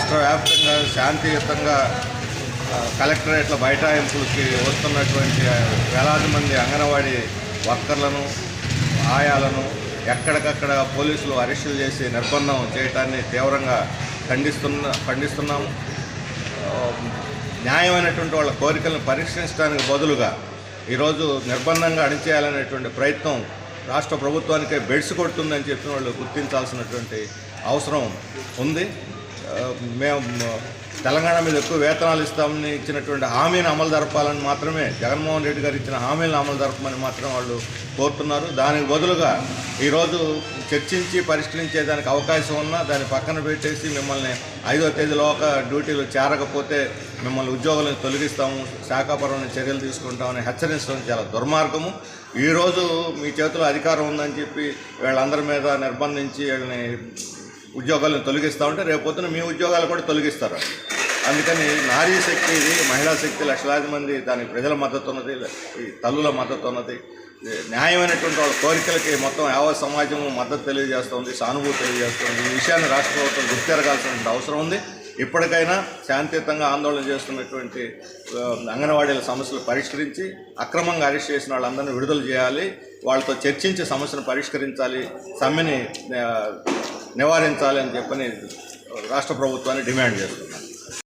రాష్ట్ర వ్యాప్తంగా శాంతియుతంగా కలెక్టరేట్ల బైఠాయింపులకి వస్తున్నటువంటి వేలాది మంది అంగన్వాడీ వర్కర్లను, ఆయాలను ఎక్కడికక్కడ పోలీసులు అరెస్టులు చేసి నిర్బంధం చేయటాన్ని తీవ్రంగా ఖండిస్తున్నాము. న్యాయమైనటువంటి వాళ్ళ కోరికలను పరిష్కరించడానికి బదులుగా ఈరోజు నిర్బంధంగా అణిచేయాలనేటువంటి ప్రయత్నం రాష్ట్ర ప్రభుత్వానికే బెడ్స్ కొడుతుందని చెప్పిన వాళ్ళు గుర్తించాల్సినటువంటి అవసరం ఉంది. మేము తెలంగాణ మీద ఎక్కువ వేతనాలు ఇస్తామని ఇచ్చినటువంటి హామీని అమలు జరపాలని మాత్రమే, జగన్మోహన్ రెడ్డి గారు ఇచ్చిన హామీలను అమలు జరపమని మాత్రం వాళ్ళు కోరుతున్నారు. దానికి బదులుగా ఈరోజు చర్చించి పరిష్కరించేదానికి అవకాశం ఉన్నా దాన్ని పక్కన పెట్టేసి మిమ్మల్ని 5వ తేదీలోగా డ్యూటీలు చేరకపోతే మిమ్మల్ని ఉద్యోగాలను తొలగిస్తాము, శాఖాపరమైన చర్యలు తీసుకుంటామని హెచ్చరించడం చాలా దుర్మార్గము. ఈరోజు మీ చేతిలో అధికారం ఉందని చెప్పి వీళ్ళందరి మీద నిర్బంధించి వీళ్ళని ఉద్యోగాలను తొలగిస్తామంటే రేపొద్దున మీ ఉద్యోగాలు కూడా తొలగిస్తారు. అందుకని నారీ శక్తి, ఇది మహిళా శక్తి, లక్షలాది మంది దానికి ప్రజల మద్దతు ఉన్నది, ఈ తల్లుల మద్దతు ఉన్నది. న్యాయమైనటువంటి వాళ్ళ కోరికలకి మొత్తం యావత్ సమాజము మద్దతు తెలియజేస్తుంది, సానుభూతి తెలియజేస్తుంది. ఈ విషయాన్ని రాష్ట్ర ప్రభుత్వం గుర్తెరగాల్సిన అవసరం ఉంది. ఇప్పటికైనా శాంతియుతంగా ఆందోళన చేస్తున్నటువంటి అంగన్వాడీల సమస్యలు పరిష్కరించి అక్రమంగా అరెస్ట్ చేసిన వాళ్ళందరినీ విడుదల చేయాలి, వాళ్ళతో చర్చించి సమస్యను పరిష్కరించాలి, సమ్మెని నివారించాలి అని చెప్పని రాష్ట్ర ప్రభుత్వాన్ని డిమాండ్ చేస్తుంది.